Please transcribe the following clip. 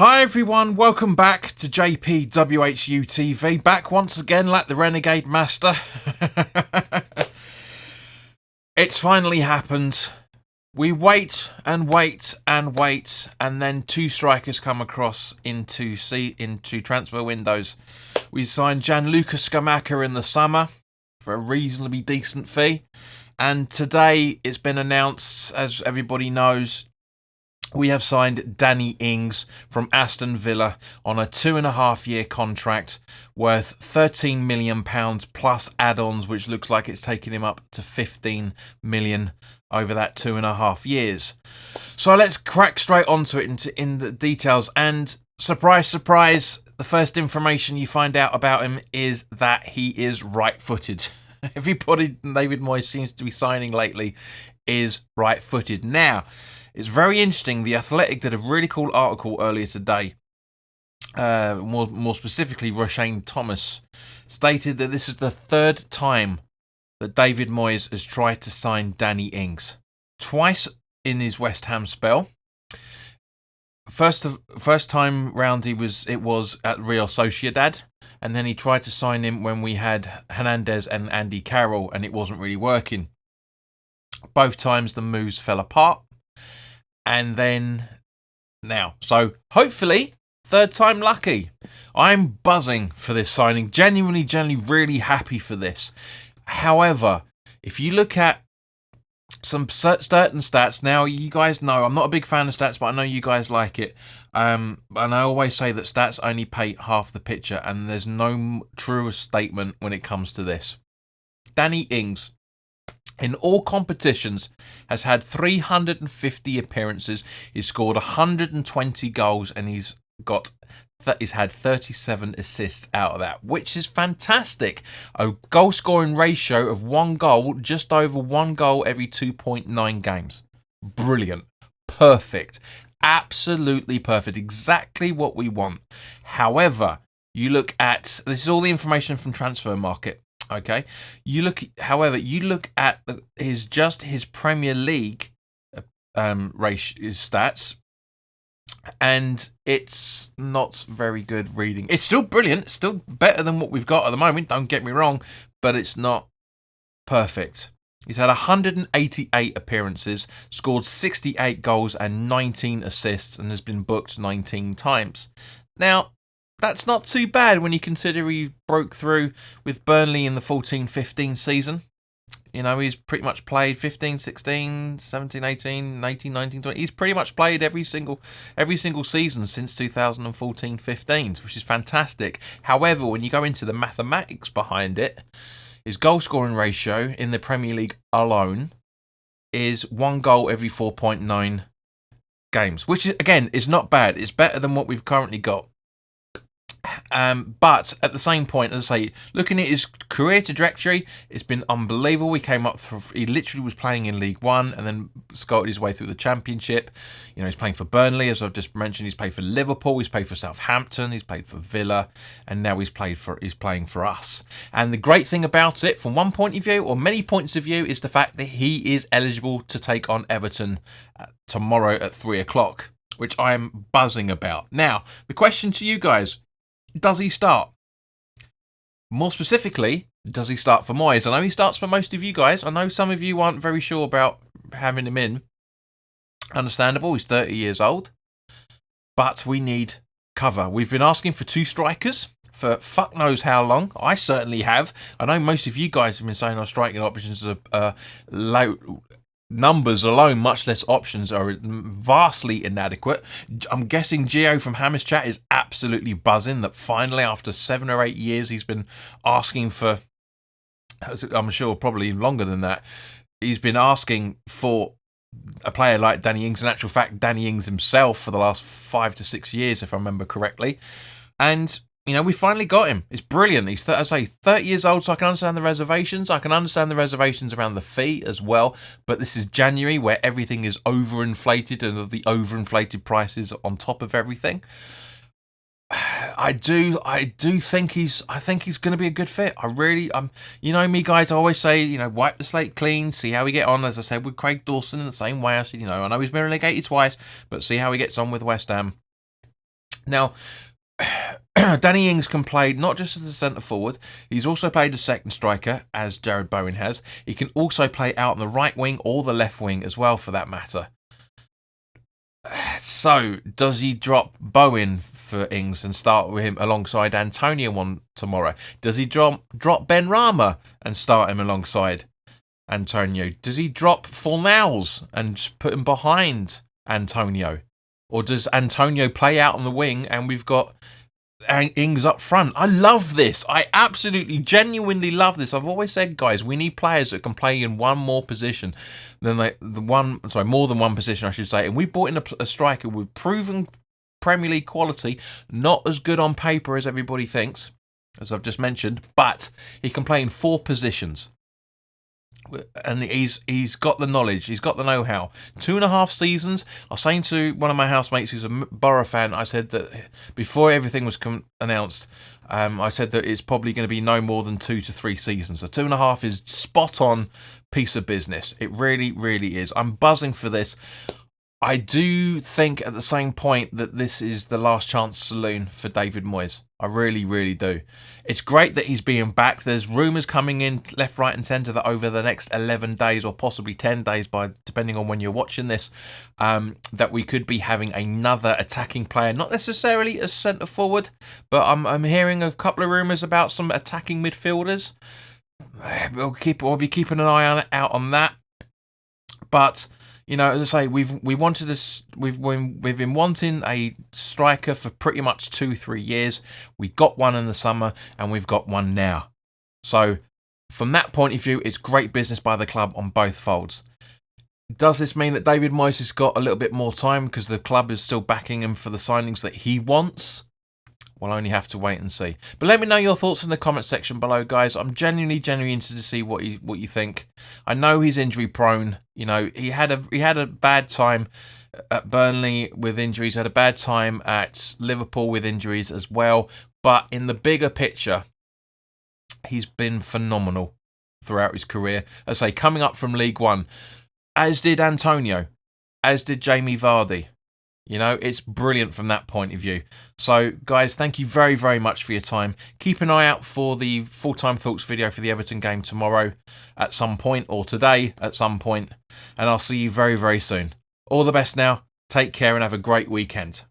Hi everyone, welcome back to WHU TV. Back once again like the Renegade Master. It's finally happened. We wait and wait and wait, and then two strikers come across into transfer windows. We signed Gianluca Scamacca in the summer for a reasonably decent fee, and today it's been announced, as everybody knows, we have signed Danny Ings from Aston Villa on a 2.5-year contract worth £13 million plus add-ons, which looks like it's taking him up to £15 million over that 2.5 years. So let's crack straight onto it in the details. And surprise, surprise, the first information you find out about him is that he is right-footed. Everybody David Moyes seems to be signing lately is right-footed. Now, it's very interesting. The Athletic did a really cool article earlier today. More specifically, Roshane Thomas stated that this is the third time that David Moyes has tried to sign Danny Ings. Twice in his West Ham spell. First time round it was at Real Sociedad, and then he tried to sign him when we had Hernandez and Andy Carroll, and it wasn't really working. Both times the moves fell apart. And then now. So hopefully, third time lucky. I'm buzzing for this signing. Genuinely really happy for this. However, if you look at some certain stats, now you guys know I'm not a big fan of stats, but I know you guys like it. And I always say that stats only paint half the picture, and there's no truer statement when it comes to this. Danny Ings, in all competitions, has had 350 appearances. He's scored 120 goals, and he's had 37 assists out of that, which is fantastic. A goal scoring ratio of 1 goal, just over 1 goal every 2.9 games. Brilliant. Perfect. Absolutely perfect. Exactly what we want. However, you look at, this is all the information from Transfer Market. Okay, you look at his Premier League stats, and it's not very good reading. It's still brilliant, it's still better than what we've got at the moment. Don't get me wrong, but it's not perfect. He's had 188 appearances, scored 68 goals and 19 assists, and has been booked 19 times. Now, that's not too bad when you consider he broke through with Burnley in the 14-15 season. You know, he's pretty much played 15, 16, 17, 18, 19, 19, 20. He's pretty much played every single season since 2014-15, which is fantastic. However, when you go into the mathematics behind it, his goal scoring ratio in the Premier League alone is 1 goal every 4.9 games, which is not bad. It's better than what we've currently got. But at the same point, as I say, looking at his career trajectory, it's been unbelievable. He literally was playing in League One and then scouted his way through the Championship. You know, he's playing for Burnley, as I've just mentioned. He's played for Liverpool, he's played for Southampton, he's played for Villa, and now he's playing for us. And the great thing about it, from one point of view, or many points of view, is the fact that he is eligible to take on Everton tomorrow at 3:00, which I am buzzing about. Now, the question to you guys: does he start? More specifically, does he start for Moyes? I know he starts for most of you guys. I know some of you aren't very sure about having him in. Understandable, he's 30 years old. But we need cover. We've been asking for 2 strikers for fuck knows how long. I certainly have. I know most of you guys have been saying our striking options are low. Numbers alone, much less options, are vastly inadequate. I'm guessing Gio from Hammers Chat is absolutely buzzing that finally, after 7 or 8 years, he's been asking for, I'm sure probably longer than that, he's been asking for a player like Danny Ings. In actual fact, Danny Ings himself for the last 5 to 6 years, if I remember correctly. And you know, we finally got him. It's brilliant. He's, 30 years old, so I can understand the reservations. I can understand the reservations around the fee as well. But this is January, where everything is overinflated, and the overinflated prices on top of everything. I do think he's going to be a good fit. You know me, guys. I always say, you know, wipe the slate clean, see how we get on. As I said with Craig Dawson, in the same way. I said, you know, I know he's been relegated twice, but see how he gets on with West Ham. Now, Danny Ings can play not just as a centre forward, he's also played as second striker, as Jared Bowen has. He can also play out on the right wing or the left wing as well, for that matter. So, does he drop Bowen for Ings and start with him alongside Antonio on tomorrow? Does he drop Ben Rama and start him alongside Antonio? Does he drop Fornals and put him behind Antonio? Or does Antonio play out on the wing and we've got Ings up front? I love this. I absolutely, genuinely love this. I've always said, guys, we need players that can play in one more position than more than one position, I should say. And we brought in a striker with proven Premier League quality, not as good on paper as everybody thinks, as I've just mentioned, but he can play in 4 positions. And he's got the knowledge, he's got the know-how. 2.5 seasons. I was saying to one of my housemates who's a Borough fan, I said that before everything was announced, I said that it's probably going to be no more than 2 to 3 seasons. So 2.5 is spot on piece of business. It really, really is. I'm buzzing for this. I do think at the same point that this is the last chance saloon for David Moyes. I really, really do. It's great that he's being back. There's rumours coming in left, right and centre that over the next 11 days or possibly 10 days, depending on when you're watching this, that we could be having another attacking player. Not necessarily as centre forward, but I'm hearing a couple of rumours about some attacking midfielders. We'll be keeping an eye out on that. But you know, as I say, we've been wanting a striker for pretty much 2-3 years. We got one in the summer, and we've got one now. So, from that point of view, it's great business by the club on both folds. Does this mean that David Moyes has got a little bit more time because the club is still backing him for the signings that he wants? We'll only have to wait and see. But let me know your thoughts in the comment section below, guys. I'm genuinely interested to see what you think. I know he's injury prone. You know, he had a bad time at Burnley with injuries. Had a bad time at Liverpool with injuries as well. But in the bigger picture, he's been phenomenal throughout his career. As I say, coming up from League One, as did Antonio, as did Jamie Vardy. You know, it's brilliant from that point of view. So, guys, thank you very, very much for your time. Keep an eye out for the full-time thoughts video for the Everton game tomorrow at some point, or today at some point. And I'll see you very, very soon. All the best now. Take care and have a great weekend.